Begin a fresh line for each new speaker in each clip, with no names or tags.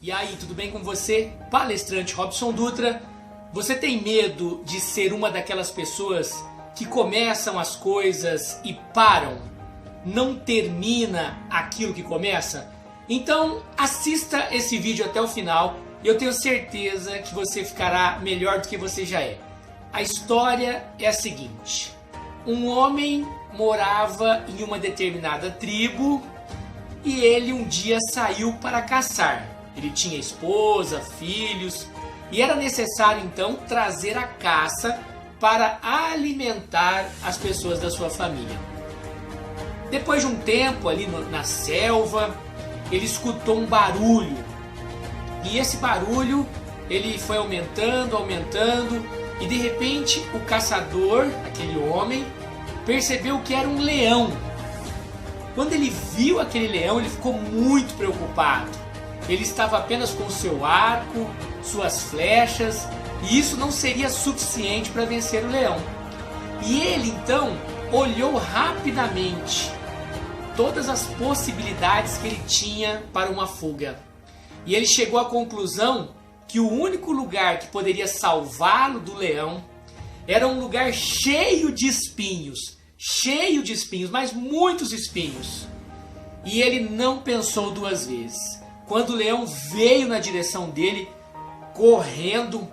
E aí, tudo bem com você? Palestrante Robson Dutra. Você tem medo de ser uma daquelas pessoas que começam as coisas e param? Não termina aquilo que começa? Então assista esse vídeo até o final e eu tenho certeza que você ficará melhor do que você já é. A história é a seguinte: um homem morava em uma determinada tribo e ele um dia saiu para caçar. Ele tinha esposa, filhos e era necessário então trazer a caça para alimentar as pessoas da sua família. Depois de um tempo ali na selva, ele escutou um barulho e esse barulho ele foi aumentando e de repente o caçador, aquele homem, percebeu que era um leão. Quando ele viu aquele leão, ele ficou muito preocupado. Ele estava apenas com seu arco, suas flechas, e isso não seria suficiente para vencer o leão. E ele então olhou rapidamente todas as possibilidades que ele tinha para uma fuga. E ele chegou à conclusão que o único lugar que poderia salvá-lo do leão era um lugar cheio de espinhos, mas muitos espinhos. E ele não pensou duas vezes. Quando o leão veio na direção dele, correndo,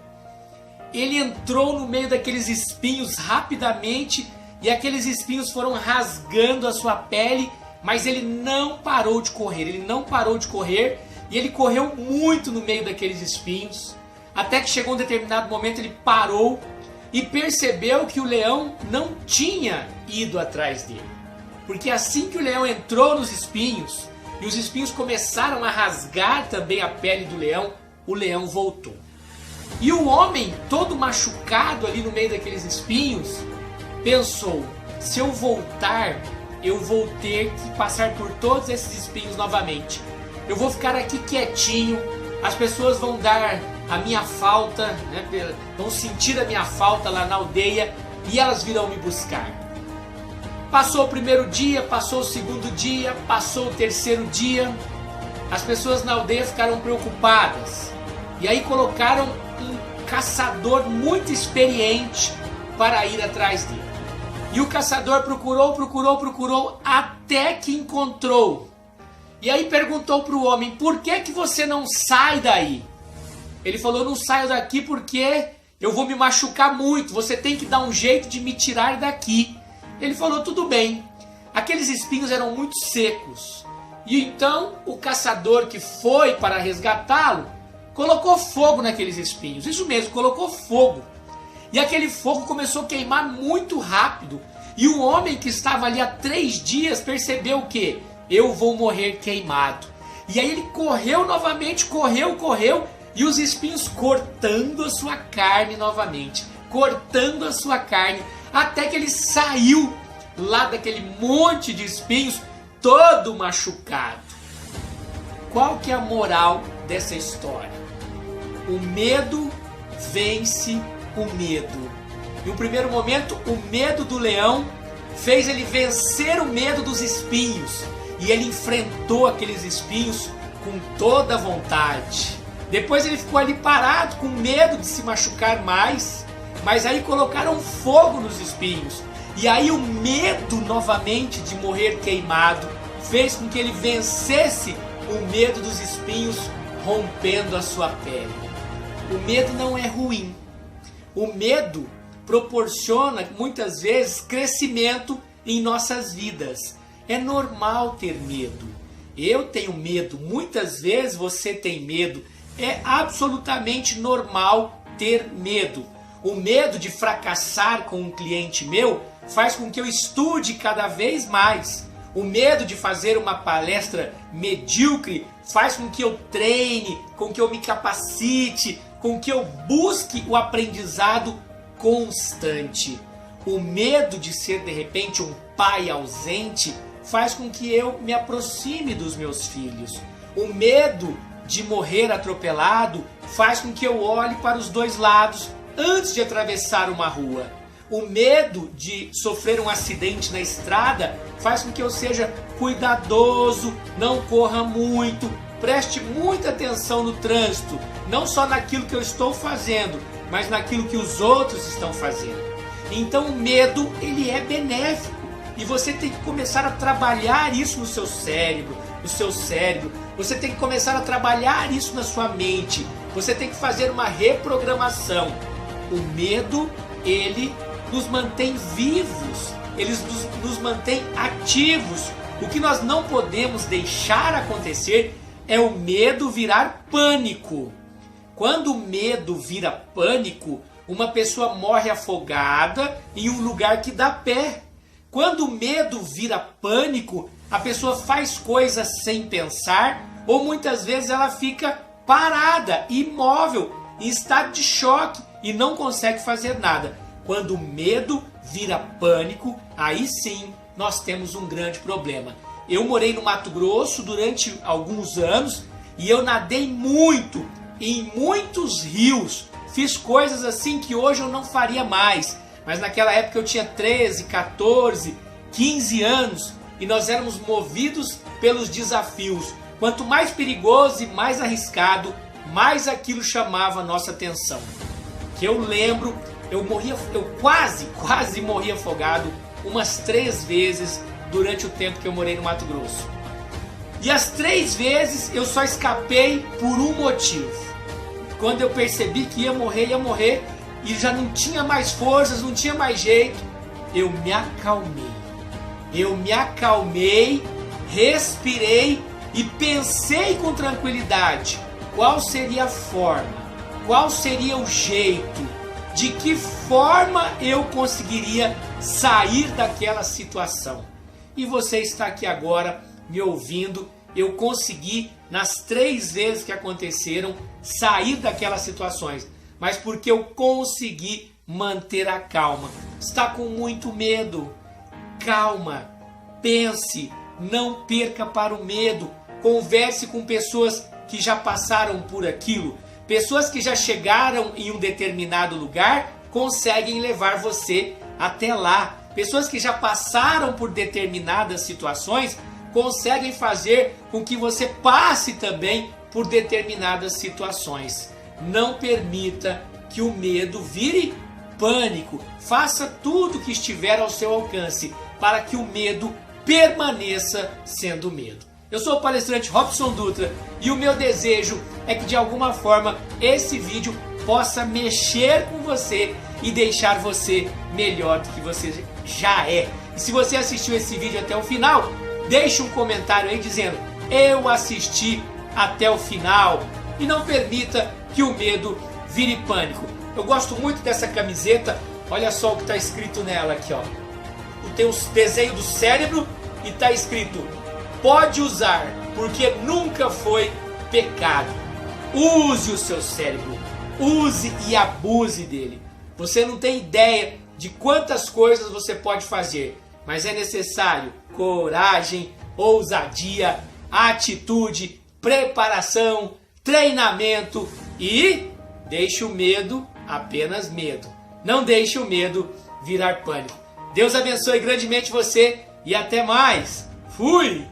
ele entrou no meio daqueles espinhos rapidamente e aqueles espinhos foram rasgando a sua pele, mas ele não parou de correr, e ele correu muito no meio daqueles espinhos, até que chegou um determinado momento, ele parou e percebeu que o leão não tinha ido atrás dele. Porque assim que o leão entrou nos espinhos, e os espinhos começaram a rasgar também a pele do leão, o leão voltou. E o homem, todo machucado ali no meio daqueles espinhos, pensou: se eu voltar, eu vou ter que passar por todos esses espinhos novamente. Eu vou ficar aqui quietinho, as pessoas vão dar a minha falta, né, vão sentir a minha falta lá na aldeia e elas virão me buscar. Passou o primeiro dia, passou o segundo dia, passou o terceiro dia. As pessoas na aldeia ficaram preocupadas. E aí colocaram um caçador muito experiente para ir atrás dele. E o caçador procurou, até que encontrou. E aí perguntou para o homem: por que você não sai daí? Ele falou: não saio daqui porque eu vou me machucar muito. Você tem que dar um jeito de me tirar daqui. Ele falou: tudo bem. Aqueles espinhos eram muito secos. E então o caçador que foi para resgatá-lo colocou fogo naqueles espinhos. Isso mesmo, colocou fogo. E aquele fogo começou a queimar muito rápido. E o homem que estava ali há 3 dias percebeu que eu vou morrer queimado. E aí ele correu novamente, correu. E os espinhos cortando a sua carne novamente. Cortando a sua carne. Até que ele saiu lá daquele monte de espinhos, todo machucado. Qual que é a moral dessa história? O medo vence o medo. E no primeiro momento, o medo do leão fez ele vencer o medo dos espinhos. E ele enfrentou aqueles espinhos com toda a vontade. Depois ele ficou ali parado com medo de se machucar mais. Mas aí colocaram fogo nos espinhos. E aí o medo novamente de morrer queimado fez com que ele vencesse o medo dos espinhos, rompendo a sua pele. O medo não é ruim. O medo proporciona muitas vezes crescimento em nossas vidas. É normal ter medo. Eu tenho medo, muitas vezes você tem medo. É absolutamente normal ter medo. O medo de fracassar com um cliente meu faz com que eu estude cada vez mais. O medo de fazer uma palestra medíocre faz com que eu treine, com que eu me capacite, com que eu busque o aprendizado constante. O medo de ser de repente um pai ausente faz com que eu me aproxime dos meus filhos. O medo de morrer atropelado faz com que eu olhe para os dois lados antes de atravessar uma rua. O medo de sofrer um acidente na estrada faz com que eu seja cuidadoso, não corra muito, preste muita atenção no trânsito, não só naquilo que eu estou fazendo, mas naquilo que os outros estão fazendo. Então o medo, ele é benéfico e você tem que começar a trabalhar isso no seu cérebro, você tem que começar a trabalhar isso na sua mente, você tem que fazer uma reprogramação. O medo, ele nos mantém vivos, ele nos mantém ativos. O que nós não podemos deixar acontecer é o medo virar pânico. Quando o medo vira pânico, uma pessoa morre afogada em um lugar que dá pé. Quando o medo vira pânico, a pessoa faz coisas sem pensar, ou muitas vezes ela fica parada, imóvel, em estado de choque e não consegue fazer nada. Quando o medo vira pânico, aí sim nós temos um grande problema. Eu morei no Mato Grosso durante alguns anos e eu nadei muito em muitos rios. Fiz coisas assim que hoje eu não faria mais. Mas naquela época eu tinha 13, 14, 15 anos e nós éramos movidos pelos desafios. Quanto mais perigoso e mais arriscado, mais aquilo chamava a nossa atenção. Que eu lembro, eu quase morri afogado umas 3 vezes durante o tempo que eu morei no Mato Grosso. E as 3 vezes eu só escapei por um motivo. Quando eu percebi que ia morrer e já não tinha mais forças, não tinha mais jeito, eu me acalmei, respirei e pensei com tranquilidade qual seria a forma, qual seria o jeito, de que forma eu conseguiria sair daquela situação. E você está aqui agora me ouvindo. Eu consegui, nas 3 vezes que aconteceram, sair daquelas situações. Mas porque eu consegui manter a calma. Está com muito medo? Calma, pense, não perca para o medo. Converse com pessoas que já passaram por aquilo. Pessoas que já chegaram em um determinado lugar conseguem levar você até lá. Pessoas que já passaram por determinadas situações conseguem fazer com que você passe também por determinadas situações. Não permita que o medo vire pânico. Faça tudo que estiver ao seu alcance para que o medo permaneça sendo medo. Eu sou o palestrante Robson Dutra e o meu desejo é que de alguma forma esse vídeo possa mexer com você e deixar você melhor do que você já é. E se você assistiu esse vídeo até o final, deixe um comentário aí dizendo: eu assisti até o final. E não permita que o medo vire pânico. Eu gosto muito dessa camiseta. Olha só o que está escrito nela aqui, ó. Tem um desenho do cérebro e está escrito: pode usar, porque nunca foi pecado. Use o seu cérebro, use e abuse dele. Você não tem ideia de quantas coisas você pode fazer, mas é necessário coragem, ousadia, atitude, preparação, treinamento e deixe o medo apenas medo. Não deixe o medo virar pânico. Deus abençoe grandemente você e até mais. Fui!